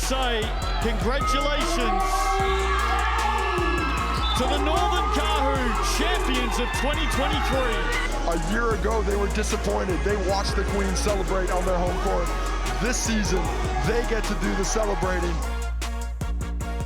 say congratulations to the Northern Kahu champions of 2023. A year ago, they were disappointed. They watched the Queens celebrate on their home court. This season, they get to do the celebrating.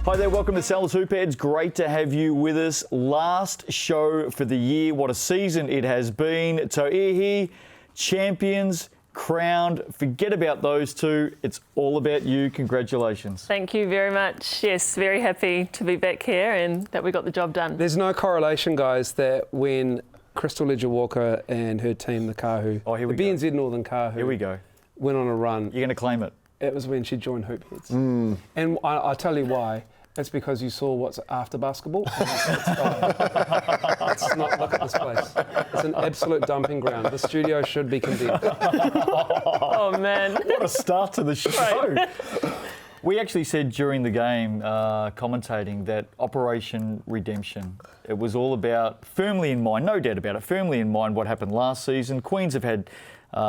Hi there, welcome to Sal's Hoopheads. Great to have you with us. Last show for the year. What a season it has been. Tauihi, champions, crowned. Forget about those two. It's all about you. Congratulations. Thank you very much. Yes, very happy to be back here and that we got the job done. There's no correlation, guys, that when Crystal Ledger-Walker and her team, the Kahu, the BNZ Northern Kahu, here we go, went on a run. You're going to claim it. It was when she joined Hoopheads. And I tell you why. It's because you saw what's after basketball. It's not, look at this place. It's an absolute dumping ground. The studio should be condemned. Oh, man. What a start to the show. We actually said during the game, commentating, that Operation Redemption, it was all about, firmly in mind, no doubt about it, firmly in mind what happened last season. Queens have had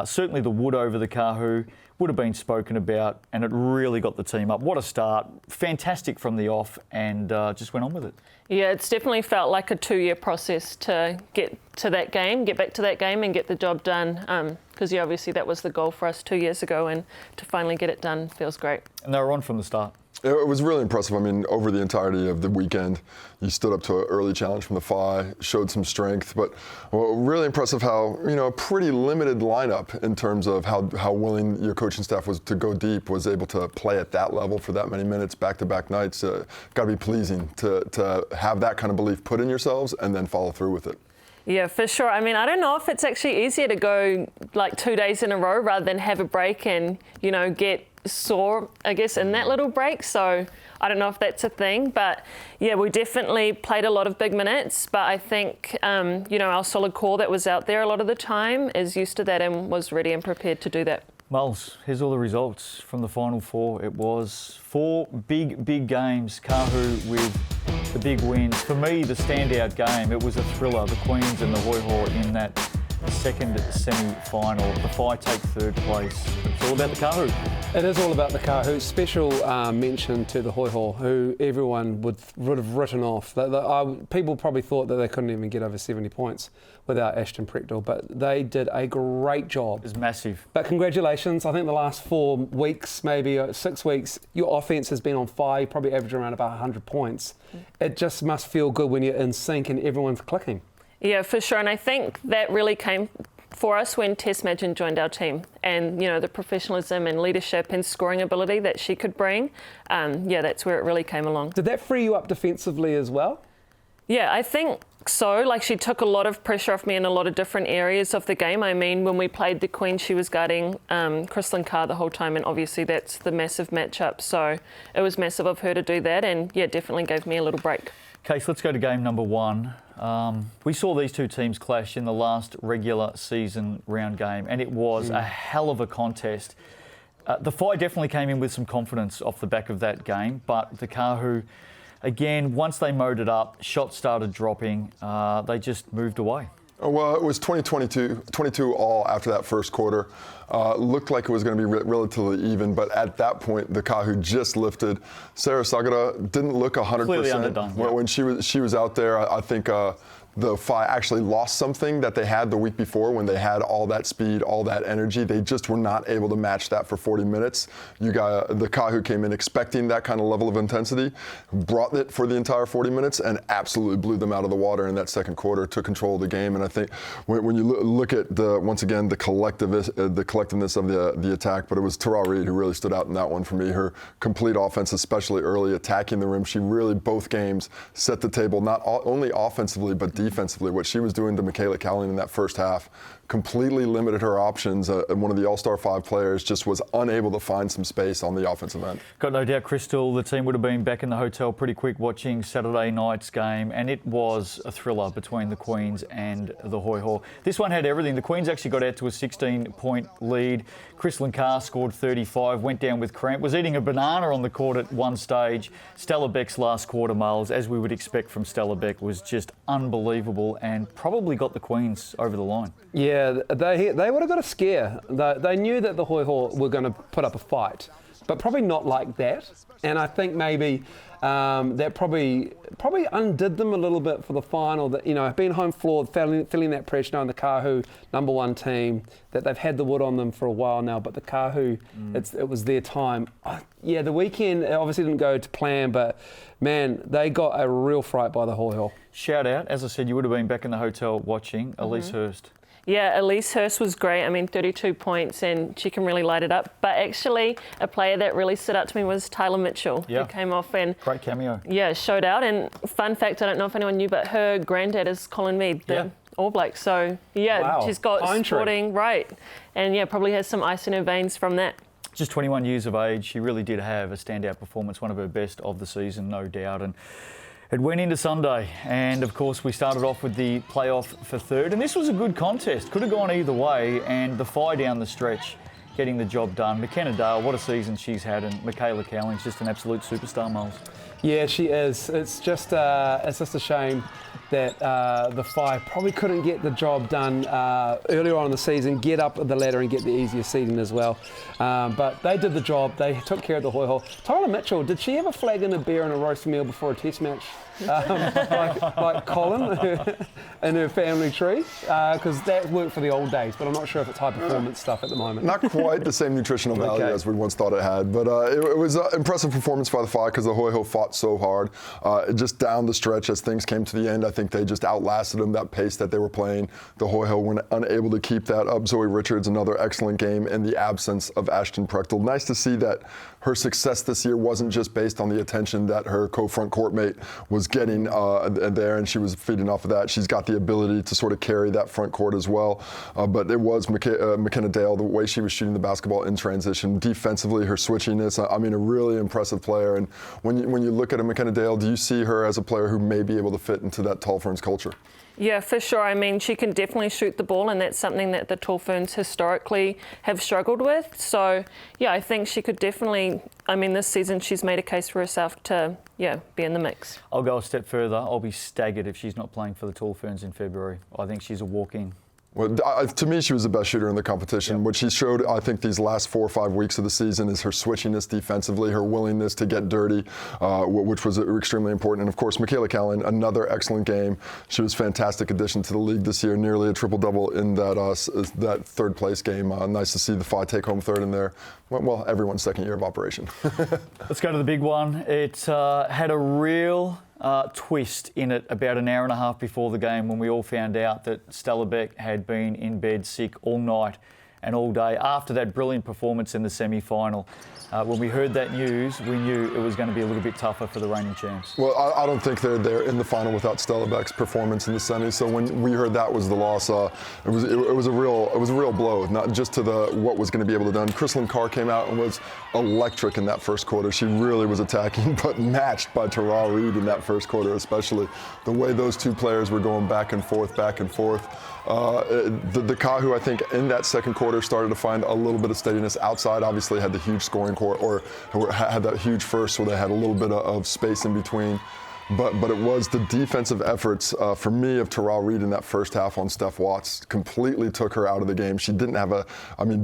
certainly the wood over the Kahu, would have been spoken about, and it really got the team up. What a start. Fantastic from the off, and just went on with it. Yeah, it's definitely felt like a 2-year process to get to that game, get back to that game and get the job done. Because, obviously that was the goal for us 2 years ago, and to finally get it done feels great. And they were on from the start. It was really impressive. I mean, over the entirety of the weekend, you stood up to an early challenge from the Phi, showed some strength, but really impressive how, a pretty limited lineup in terms of how willing your coaching staff was to go deep, was able to play at that level for that many minutes, back-to-back nights. Got to be pleasing to have that kind of belief put in yourselves and then follow through with it. Yeah, for sure. I mean, I don't know if it's actually easier to go like 2 days in a row rather than have a break and, get sore, I guess, in that little break. So I don't know if that's a thing, but yeah, we definitely played a lot of big minutes, but I think, our solid core that was out there a lot of the time is used to that and was ready and prepared to do that. Muls, here's all the results from the Final Four. It was 4 big games. Kahu with the big wins. For me, the standout game, it was a thriller. The Queens and the Hoi in that second semi-final. The Phi take third place. It's all about the Kahu. It is all about the Kahu. Special mention to the Hoi, who everyone would have written off. People probably thought that they couldn't even get over 70 points without Ashton Preckdell, but they did a great job. It's massive. But congratulations. I think the last 4 weeks, maybe 6 weeks, your offense has been on fire, probably averaging around about 100 points. It just must feel good when you're in sync and everyone's clicking. Yeah, for sure. And I think that really came for us when Tess Madgen joined our team, and the professionalism and leadership and scoring ability that she could bring. That's where it really came along. Did that free you up defensively as well? Yeah, I think so. Like, she took a lot of pressure off me in a lot of different areas of the game. I mean, when we played the Queen, she was guarding Kristlyn Carr the whole time, and obviously that's the massive matchup. So it was massive of her to do that, and definitely gave me a little break. Case, let's go to game number 1. We saw these two teams clash in the last regular season round game, and it was a hell of a contest. The Phi definitely came in with some confidence off the back of that game, but the Kahu, again, once they mowed it up, shots started dropping, they just moved away. Well, it was 22 all after that first quarter. Looked like it was going to be relatively even, but at that point, the Kahu just lifted. Sarah Sagara didn't look 100%. Clearly underdone. When she was out there, I think the Phi actually lost something that they had the week before when they had all that speed, all that energy. They just were not able to match that for 40 minutes. The Kahu came in expecting that kind of level of intensity, brought it for the entire 40 minutes, and absolutely blew them out of the water in that second quarter, took control of the game. And I think when you look at once again the collectiveness of the attack, but it was Tara Reid who really stood out in that one for me. Her complete offense, especially early, attacking the rim. She really, both games, set the table, not only offensively, but defensively. What she was doing to Michaela Callan in that first half completely limited her options. One of the All-Star 5 players just was unable to find some space on the offensive end. Got no doubt, Crystal, the team would have been back in the hotel pretty quick watching Saturday night's game, and it was a thriller between the Queens and the Hoi. This one had everything. The Queens actually got out to a 16-point lead. Kristlyn Carr scored 35, went down with cramp, was eating a banana on the court at one stage. Stella Beck's last quarter, Miles, as we would expect from Stella Beck, was just unbelievable and probably got the Queens over the line. Yeah, they would have got a scare. They knew that the Hoi were going to put up a fight. but probably not like that. And I think maybe that probably undid them a little bit for the final. That, you know, being home floored, feeling that pressure, knowing the Kahu #1 team, that they've had the wood on them for a while now, but the Kahu, it was their time. Yeah, the weekend obviously didn't go to plan, but man, they got a real fright by the Hoi. Shout out, as I said, you would have been back in the hotel watching Elise Hurst. Yeah, Elise Hurst was great. I mean, 32 points and she can really light it up. But actually, a player that really stood out to me was Tyler Mitchell, who came off and great cameo. Yeah, showed out. And fun fact, I don't know if anyone knew, but her granddad is Colin Mead, the All Black. So she's got sporting, right. And probably has some ice in her veins from that. Just 21 years of age, she really did have a standout performance, one of her best of the season, no doubt. And it went into Sunday, and of course we started off with the playoff for third, and this was a good contest. Could have gone either way, and the Phi down the stretch getting the job done. McKenna Dale, what a season she's had, and Michaela Cowling's just an absolute superstar, Miles. Yeah, she is. It's just a shame that the Phi probably couldn't get the job done earlier on in the season, get up the ladder and get the easier seeding as well. But they did the job. They took care of the Hoi. Tyler Mitchell, did she ever flag in a beer and a roast meal before a test match? Like Colin in her family tree, because that worked for the old days, but I'm not sure if it's high performance stuff at the moment. Not quite the same nutritional value as we once thought it had, but it was an impressive performance by the Phi because the Hoi fought so hard. Just down the stretch as things came to the end, I think they just outlasted them, that pace that they were playing. The Hoi were unable to keep that up. Zoe Richards, another excellent game in the absence of Ashton Prechtel. Nice to see that her success this year wasn't just based on the attention that her co-front court mate was getting there, and she was feeding off of that. She's got the ability to sort of carry that front court as well. But it was McKenna Dale, the way she was shooting the basketball in transition, defensively, her switchiness. I mean, a really impressive player. And when you look at a McKenna Dale, do you see her as a player who may be able to fit into that Tall Ferns culture? Yeah, for sure. I mean, she can definitely shoot the ball, and that's something that the Tall Ferns historically have struggled with. So, I think she could definitely, this season she's made a case for herself to, be in the mix. I'll go a step further. I'll be staggered if she's not playing for the Tall Ferns in February. I think she's a walk-in. Well, to me, she was the best shooter in the competition. Yep. What she showed, I think, these last 4 or 5 weeks of the season is her switchiness defensively, her willingness to get dirty, which was extremely important. And, of course, Michaela Cowling, another excellent game. She was a fantastic addition to the league this year, nearly a triple-double in that third-place game. Nice to see the Phi take home third in there. Well, everyone's second year of operation. Let's go to the big one. It had a real twist in it about an hour and a half before the game when we all found out that Stella Beck had been in bed sick all night and all day after that brilliant performance in the semi-final. When we heard that news, we knew it was going to be a little bit tougher for the reigning champs. Well, I don't think they're there in the final without Stella Beck's performance in the semis. So when we heard that was the loss, it was a real blow, not just to what was going to be able to done. Kristlyn Carr came out and was electric in that first quarter. She really was attacking, but matched by Tara Reid in that first quarter, especially the way those two players were going back and forth. The Kahu, I think, in that second quarter started to find a little bit of steadiness outside. Obviously, had the huge scoring court, or had that huge first, so they had a little bit of space in between. But it was the defensive efforts for me of Tara Reid in that first half on Steph Watts completely took her out of the game. She didn't have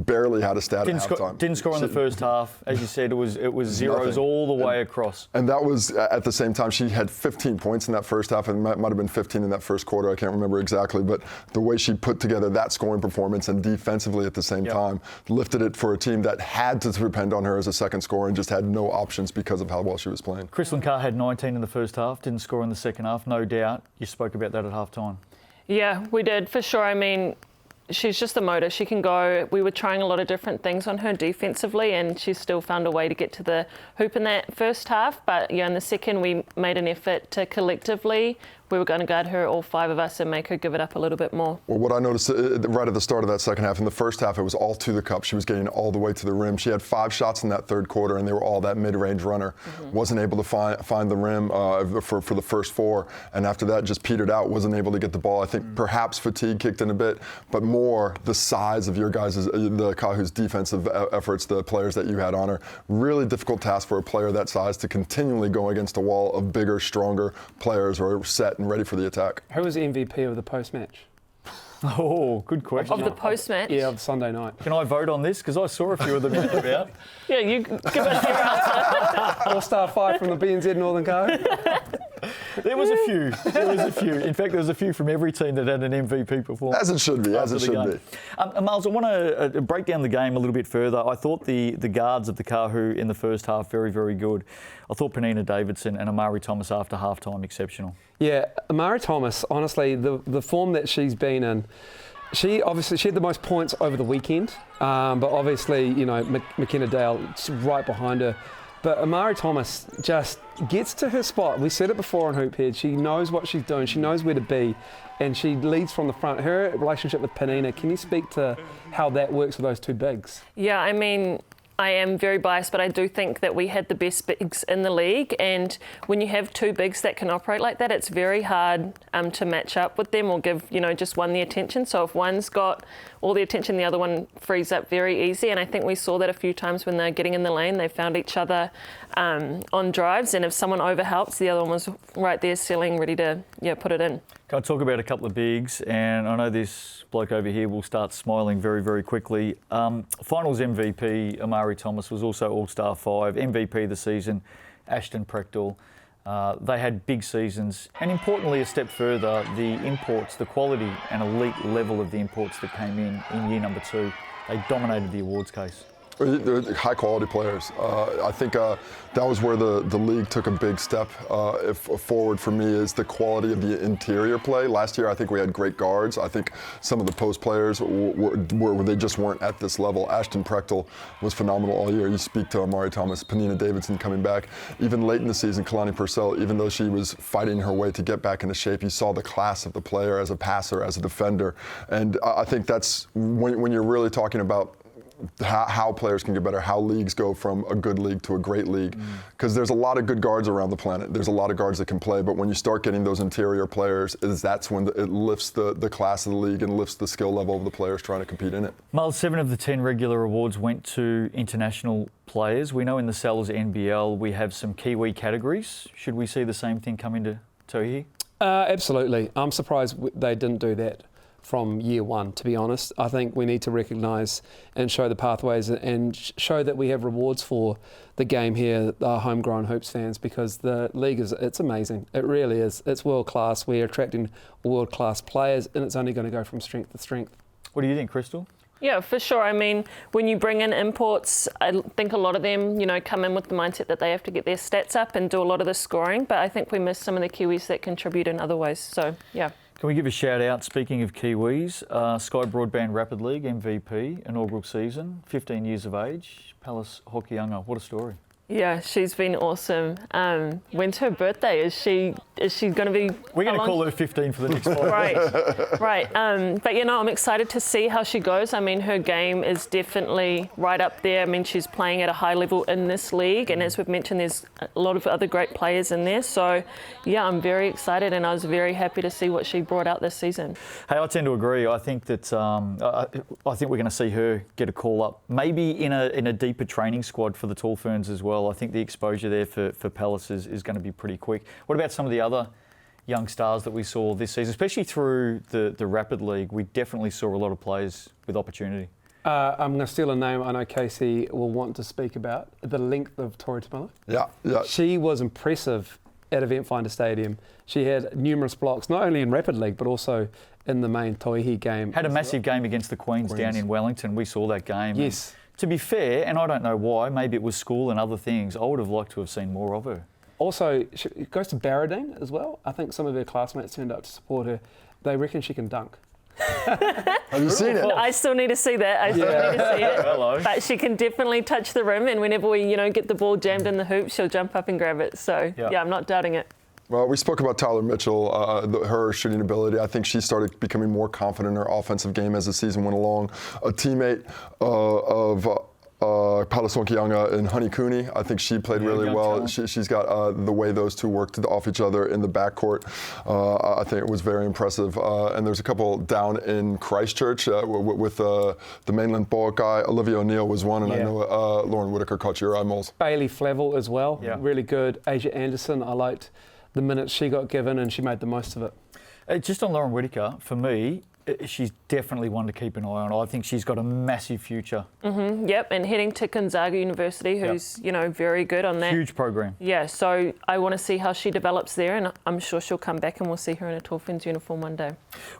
barely had a stat at halftime. Didn't score in the first half. As you said, it was zeros nothing. All the way across. And that was at the same time, she had 15 points in that first half, and might have been 15 in that first quarter. I can't remember exactly, but the way she put together that scoring performance and defensively at the same time lifted it for a team that had to depend on her as a second scorer and just had no options because of how well she was playing. Kristlyn Carr had 19 in the first half. Didn't score in the second half, no doubt. You spoke about that at halftime. Yeah, we did, for sure. I mean, she's just a motor. She can go. We were trying a lot of different things on her defensively, and she still found a way to get to the hoop in that first half. But in the second, we made an effort to collectively, we were going to guard her, all 5 of us, and make her give it up a little bit more. Well, what I noticed right at the start of that second half, in the first half, it was all to the cup. She was getting all the way to the rim. She had 5 shots in that third quarter, and they were all that mid-range runner. Wasn't able to find the rim for the first 4, and after that just petered out, wasn't able to get the ball. I think perhaps fatigue kicked in a bit, but more the size of your guys', the Kahu's defensive efforts, the players that you had on her. Really difficult task for a player that size to continually go against a wall of bigger, stronger players or set and ready for the attack. Who was MVP of the post-match? Oh, good question. of the post-match? Yeah, of Sunday night. Can I vote on this? Because I saw a few of them out and about. Yeah, you give us your answer. All-star 5 from the BNZ Northern Coast. There was a few. In fact, there was a few from every team that had an MVP performance. As it should be, as it should be. Miles, I want to break down the game a little bit further. I thought the guards of the Kahu in the first half very, very good. I thought Penina Davidson and Amari Thomas after half-time exceptional. Yeah, Amari Thomas, honestly, the form that she's been in, she had the most points over the weekend, but obviously, you know, McKenna Dale right behind her. But Amari Thomas just gets to her spot. We said it before on Hoophead. She knows what she's doing. She knows where to be, and she leads from the front. Her relationship with Penina, can you speak to how that works with those two bigs? Yeah, I mean, I am very biased, but I do think that we had the best bigs in the league, and when you have two bigs that can operate like that, it's very hard to match up with them or give, you know, just one the attention. So if one's got all the attention, the other one frees up very easy, and I think we saw that a few times when they're getting in the lane, they found each other on drives, and if someone overhelps, the other one was right there sealing, ready to put it in. Can I talk about a couple of bigs? And I know this bloke over here will start smiling very, very quickly. Finals MVP, Amari Thomas, was also All-Star 5. MVP of the season, Ashton Prechtel. They had big seasons. And importantly, a step further, the imports, the quality and elite level of the imports that came in year number 2, they dominated the awards case. They're high quality players. I think that was where the league took a big step forward for me, is the quality of the interior play. Last year I think we had great guards. I think some of the post players they just weren't at this level. Ashton Prechtel was phenomenal all year. You speak to Amari Thomas, Penina Davidson coming back. Even late in the season, Kalani Purcell, even though she was fighting her way to get back into shape, you saw the class of the player as a passer, as a defender. And I think that's when you're really talking about how players can get better, how leagues go from a good league to a great league. Because there's a lot of good guards around the planet. There's a lot of guards that can play, but when you start getting those interior players, that's when it lifts the class of the league and lifts the skill level of the players trying to compete in it. Miles, 7 of the 10 regular awards went to international players. We know in the Sellers NBL we have some Kiwi categories. Should we see the same thing come into Tauihi? Absolutely. I'm surprised they didn't do that from year one, to be honest. I think we need to recognise and show the pathways and show that we have rewards for the game here, our homegrown Hoops fans, because the league it's amazing. It really is. It's world class. We're attracting world class players, and it's only going to go from strength to strength. What do you think, Crystal? Yeah, for sure. I mean, when you bring in imports, I think a lot of them, come in with the mindset that they have to get their stats up and do a lot of the scoring, but I think we miss some of the Kiwis that contribute in other ways. So, yeah. Can we give a shout out, speaking of Kiwis, Sky Broadband Rapid League MVP, inaugural season, 15 years of age, Palace Hokianga. What a story. Yeah, she's been awesome. When's her birthday? Is she going to be... We're going to call her 15 for the next 5. Right. But, I'm excited to see how she goes. I mean, her game is definitely right up there. I mean, she's playing at a high level in this league. And as we've mentioned, there's a lot of other great players in there. So, yeah, I'm very excited and I was very happy to see what she brought out this season. Hey, I tend to agree. I think that I think we're going to see her get a call up, maybe in a deeper training squad for the Tall Ferns as well. I think the exposure there for Palace is going to be pretty quick. What about some of the other young stars that we saw this season, especially through the Rapid League? We definitely saw a lot of players with opportunity. I'm going to steal a name I know Casey will want to speak about, the length of Tori Tamila. Yeah. She was impressive at Event Finder Stadium. She had numerous blocks, not only in Rapid League, but also in the main Tauihi game. Had a massive game against the Queens down in Wellington. We saw that game. Yes. To be fair, and I don't know why, maybe it was school and other things, I would have liked to have seen more of her. Also, she goes to Barradine as well. I think some of her classmates turned up to support her. They reckon she can dunk. Have you seen it? I still need to see that. I still need to see it. Hello. But she can definitely touch the rim, and whenever we, get the ball jammed in the hoop, she'll jump up and grab it. So, yeah I'm not doubting it. Well, we spoke about Tyler Mitchell, her shooting ability. I think she started becoming more confident in her offensive game as the season went along. A teammate of Palace Hokianga and Honey Cooney, I think she played really well. She's got the way those two worked off each other in the backcourt. I think it was very impressive. And there's a couple down in Christchurch with the mainland ball guy. Olivia O'Neill was one, and I know Lauren Whitaker caught your eye, Moles. Bailey Flavel as well, really good. Asia Anderson, I liked the minutes she got given and she made the most of it. Just on Lauren Whitaker, for me, she's definitely one to keep an eye on. I think she's got a massive future. Yep, and heading to Gonzaga University, who's very good on that. Huge program. Yeah, so I want to see how she develops there, and I'm sure she'll come back and we'll see her in a Dolphins uniform one day.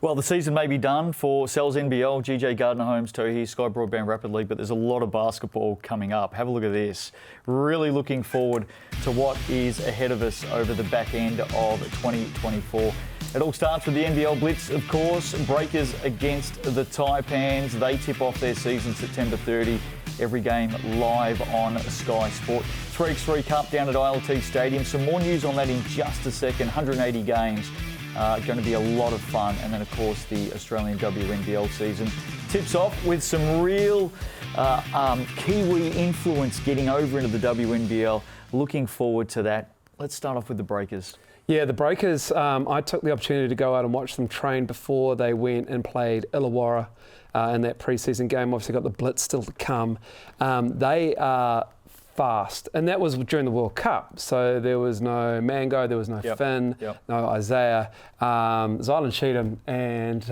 Well, the season may be done for Cells NBL, GJ Gardner-Holmes, Tauihi, Sky Broadband Rapid League, but there's a lot of basketball coming up. Have a look at this. Really looking forward to what is ahead of us over the back end of 2024. It all starts with the NBL Blitz, of course. Breakers against the Taipans. They tip off their season September 30. Every game live on Sky Sport. 3x3 Cup down at ILT Stadium. Some more news on that in just a second. 180 games. Going to be a lot of fun. And then, of course, the Australian WNBL season tips off with some real Kiwi influence getting over into the WNBL. Looking forward to that. Let's start off with the Breakers. Yeah, the Breakers, I took the opportunity to go out and watch them train before they went and played Illawarra in that pre-season game. Obviously got the Blitz still to come. They are fast, and that was during the World Cup. So there was no Mango, there was no Finn, no Isaiah, Zylan Cheatham, and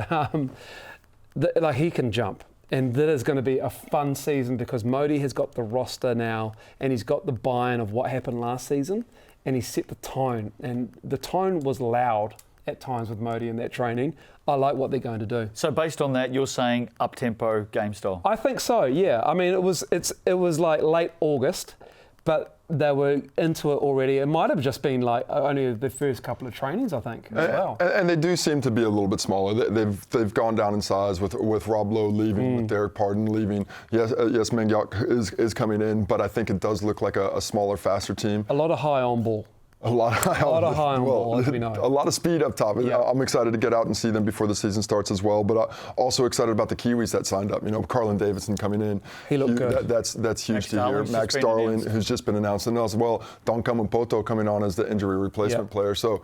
he can jump. And that is going to be a fun season because Modi has got the roster now, and he's got the buy-in of what happened last season. And he set the tone, and the tone was loud at times with Modi in that training. I like what they're going to do. So based on that, you're saying up-tempo game style? I think so, yeah. I mean, it was like late August, but they were into it already. It might have just been like only the first couple of trainings, I think, as well. And they do seem to be a little bit smaller. They've gone down in size with Rob Lowe leaving, with Derek Pardon leaving. Yes, Mengyok is coming in, but I think it does look like a smaller, faster team. A lot of high on ball. A lot of high on ball, as we know. A lot of speed up top. Yeah. I'm excited to get out and see them before the season starts as well. But also excited about the Kiwis that signed up. Carlin Davidson coming in. He looked good. That's huge to hear. Max Darling, who's just been announced, and as well Don Kamapoto coming on as the injury replacement player. So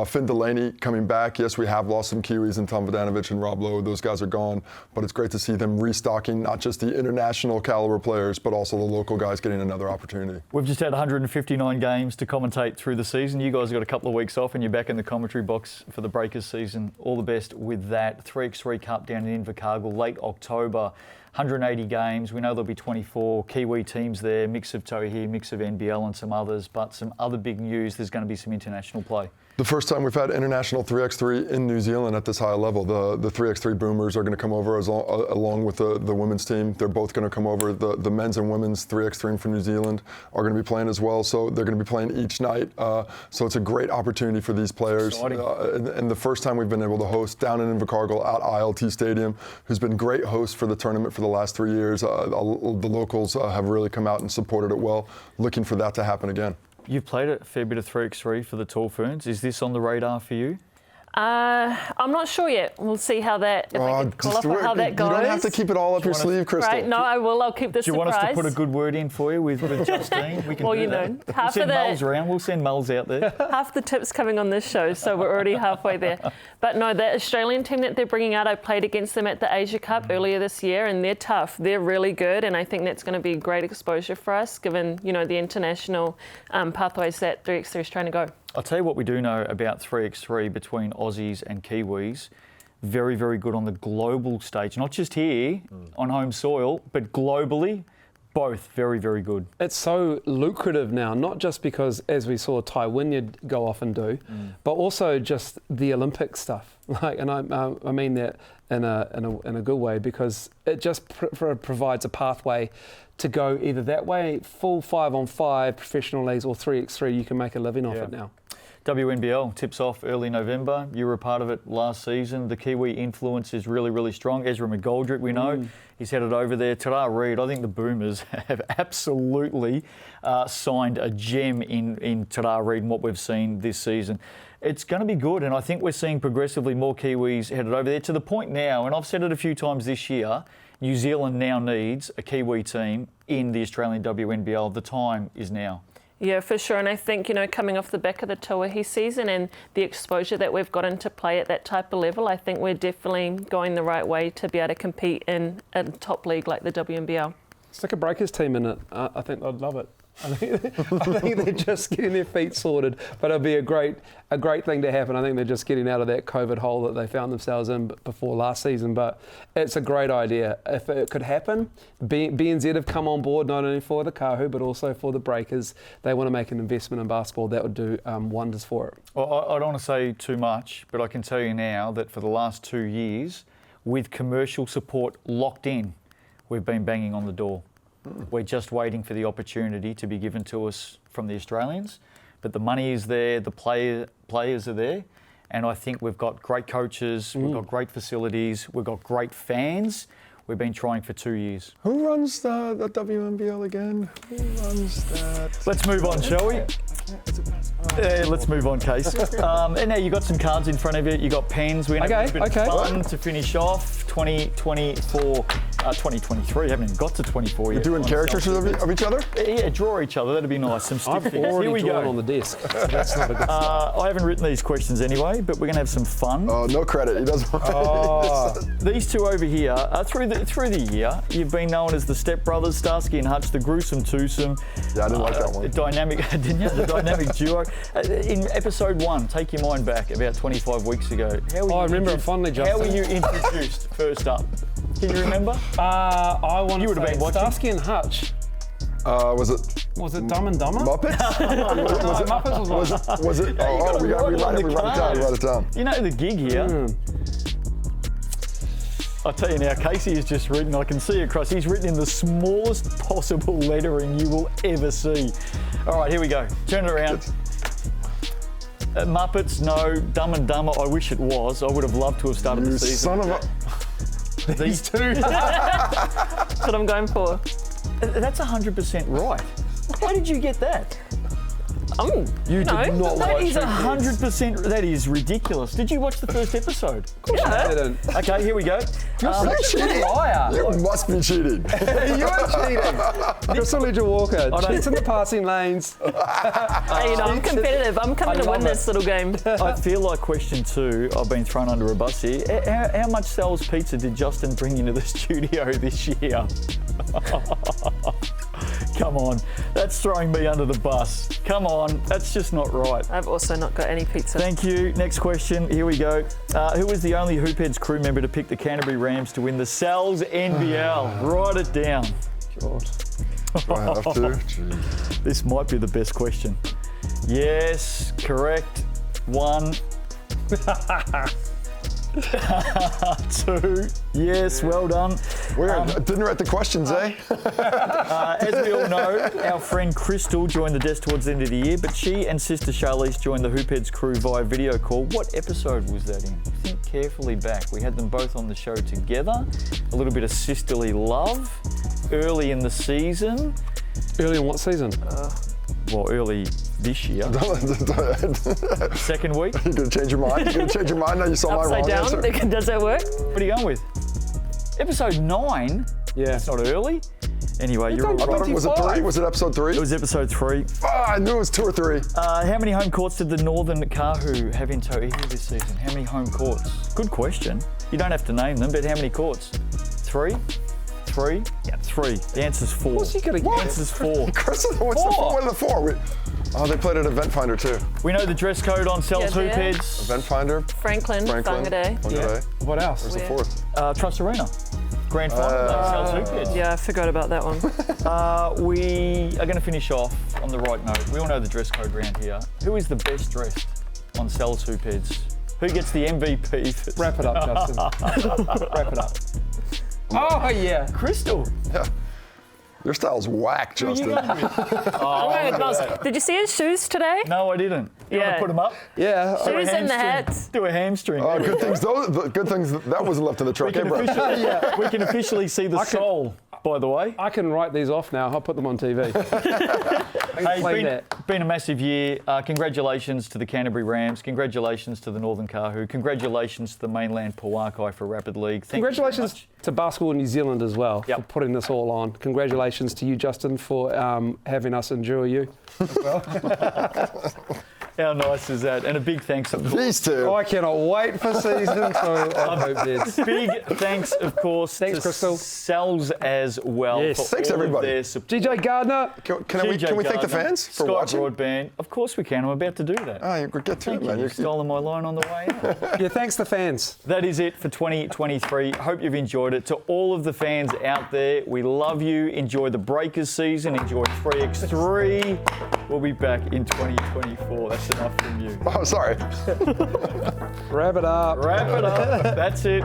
Finn Delaney coming back. Yes, we have lost some Kiwis in Tom Vodanovic and Rob Lowe. Those guys are gone. But it's great to see them restocking not just the international caliber players, but also the local guys getting another opportunity. We've just had 159 games to commentate through the season. You guys got a couple of weeks off and you're back in the commentary box for the Breakers season. All the best with that. 3x3 Cup down in Invercargill, late October. 180 games. We know there'll be 24 Kiwi teams there, mix of Tauihi, mix of NBL and some others, but some other big news, there's going to be some international play. The first time we've had international 3x3 in New Zealand at this high level. The 3x3 Boomers are going to come over along with the women's team. They're both going to come over. The men's and women's 3x3 from New Zealand are going to be playing as well. So they're going to be playing each night. So it's a great opportunity for these players. And the first time we've been able to host down in Invercargill at ILT Stadium, who's been great host for the tournament for the last 3 years. The locals have really come out and supported it well. Looking for that to happen again. You've played a fair bit of 3x3 for the Tall Ferns. Is this on the radar for you? I'm not sure yet. We'll see how that, how that goes. You don't have to keep it all up your sleeve, Crystal. Right, no, I will. I'll keep this surprise. Do you want us to put a good word in for you with Justine? We can well, do that. Half we'll send of Mulls around. We'll send Mulls out there. Half the tips coming on this show, so we're already halfway there. But no, the Australian team that they're bringing out, I played against them at the Asia Cup earlier this year, and they're tough. They're really good, and I think that's going to be great exposure for us, given the international pathways that 3x3 is trying to go. I'll tell you what we do know about 3x3 between Aussies and Kiwis. Very, very good on the global stage. Not just here on home soil, but globally, both very, very good. It's so lucrative now, not just because, as we saw Ty Wynyard go off and do, but also just the Olympic stuff. And I mean that in a good way, because it just provides a pathway to go either that way, full 5-on-5 professional leagues, or 3x3. You can make a living off it now. WNBL tips off early November. You were a part of it last season. The Kiwi influence is really, really strong. Ezra McGoldrick, we know, he's headed over there. Tara Reid, I think the Boomers have absolutely signed a gem in Tara Reid and what we've seen this season. It's going to be good, and I think we're seeing progressively more Kiwis headed over there to the point now, and I've said it a few times this year, New Zealand now needs a Kiwi team in the Australian WNBL. The time is now. Yeah, for sure. And I think, coming off the back of the Tauihi season and the exposure that we've gotten to play at that type of level, I think we're definitely going the right way to be able to compete in a top league like the WNBL. Stick a Breakers team in it. I think they'd love it. I think they're just getting their feet sorted, but it'll be a great thing to happen. I think they're just getting out of that COVID hole that they found themselves in before last season. But it's a great idea. If it could happen, BNZ have come on board not only for the Kahu but also for the Breakers. They want to make an investment in basketball. That would do wonders for it. Well, I don't want to say too much, but I can tell you now that for the last 2 years, with commercial support locked in, we've been banging on the door. We're just waiting for the opportunity to be given to us from the Australians. But the money is there, the players are there, and I think we've got great coaches, we've got great facilities, we've got great fans. We've been trying for 2 years. Who runs the WNBL again? Who runs that? Let's move on, shall we? Let's move on, Case. And now you've got some cards in front of you. You've got pens. We're going to have a bit of fun to finish off 2024, 2023. Haven't even got to 24 yet. You're doing characters of each other? Yeah, draw each other. That'd be nice. Some stiff I've things. already Here we drawn go. on the desk. So that's not a good start. I haven't written these questions anyway, but we're going to have some fun. Oh, no credit. He doesn't. These two over here, through the year, you've been known as the Step Brothers, Starsky and Hutch, the gruesome twosome. Yeah, I didn't like that one. Didn't you? The dynamic duo. In episode 1, take your mind back about 25 weeks ago. I remember it fondly, Justin. How were you introduced first up? Can you remember? I want You to would have say been watching. Starsky and Hutch. Was it Dumb and Dumber? Muppets? Muppets was one. Was it? Oh, we got to write it down. You know the gig here. I'll tell you now, Casey has just written, I can see across, he's written in the smallest possible lettering you will ever see. All right, here we go. Turn it around. Muppets, no. Dumb and Dumber, I wish it was. I would have loved to have started the season. Son of a... These two. That's what I'm going for. That's 100% right. How did you get that? You did not watch That is it. 100%. That is ridiculous. Did you watch the first episode? Of course I didn't. Okay, here we go. You're cheating. Liar. You must be cheating. You are cheating. Crystal Ledger Walker cheats in the passing lanes. Hey, I'm competitive. I'm coming to win this little game. I feel like question 2, I've been thrown under a bus here. How much Sal's Pizza did Justin bring into the studio this year? Come on, that's throwing me under the bus. Come on, that's just not right. I've also not got any pizza. Thank you. Next question. Here we go. Who was the only Hoopheads crew member to pick the Canterbury Rams to win the Sal's NBL? Write it down. God. Do I have to? Jeez. This might be the best question. Yes, correct. 1. 2. Yes, well done. Weird. Didn't write the questions, eh? As we all know, our friend Crystal joined the desk towards the end of the year, but she and sister Charlize joined the Hoopheads crew via video call. What episode was that in? Think carefully back. We had them both on the show together. A little bit of sisterly love early in the season. Early in what season? Well, early this year. Second week. You gonna change your mind? You gonna change your mind now you saw my Upside wrong down. answer? Does that work? What are you going with? Episode 9? Yeah. That's not early. Anyway, you're all I thought right. it was it 3? Was it episode 3? It was episode 3. I knew it was 2 or 3. How many home courts did the Northern Kahu have in Tauihi this season? How many home courts? Good question. You don't have to name them, but how many courts? 3? 3? Yeah, 3. The answer's 4. What's he gonna The get? answer's 4. Chris, what are the 4? They played at Event Finder too. We know the dress code on Sal's Yeah, there. Hoopheads. Event Finder. Franklin. Whangarei. Whangarei. What else? Where's the Where? 4th? Trust Arena. Grand final of Sal's Hoopheads. Yeah, I forgot about that one. We are going to finish off on the right note. We all know the dress code round here. Who is the best dressed on Sal's Hoopheads? Who gets the MVP? first? Wrap it up, Justin. Wrap it up. Oh, yeah. Crystal. Yeah. Your style's whack, Who are you Justin. going with? Did you see his shoes today? No, I didn't. You want Yeah. to put them up? Yeah. Shoes and the hats. Do a hamstring. Oh, good things. Good things that wasn't left in the truck. We can, Hey, bro. we can officially see the sole, by the way. I can write these off now. I'll put them on TV. Hey, play been a massive year. Congratulations to the Canterbury Rams. Congratulations to the Northern Kahu. Congratulations to the mainland Pauakai for Rapid League. Thank you very Congratulations much. to Basketball New Zealand as well for Yep. putting this all on. Congratulations to you, Justin, for having us endure you. How nice is that? And a big thanks, of course. These two. I cannot wait for season 2 of Hope Beds. Big thanks, of course, Thanks, to Crystal. Sells as well. Yes. For Thanks, all of everybody. their support. DJ Gardner. Can we thank the fans for Sky watching? Broadband. Of course we can. I'm about to do that. Oh, you get to Thank it, you. man. You've stolen my line on the way out. Yeah, thanks the fans. That is it for 2023. Hope you've enjoyed it. To all of the fans out there, we love you. Enjoy the Breakers season. Enjoy 3x3. We'll be back in 2024. That's enough from you. Oh, sorry. Wrap it up. Wrap it up. That's it.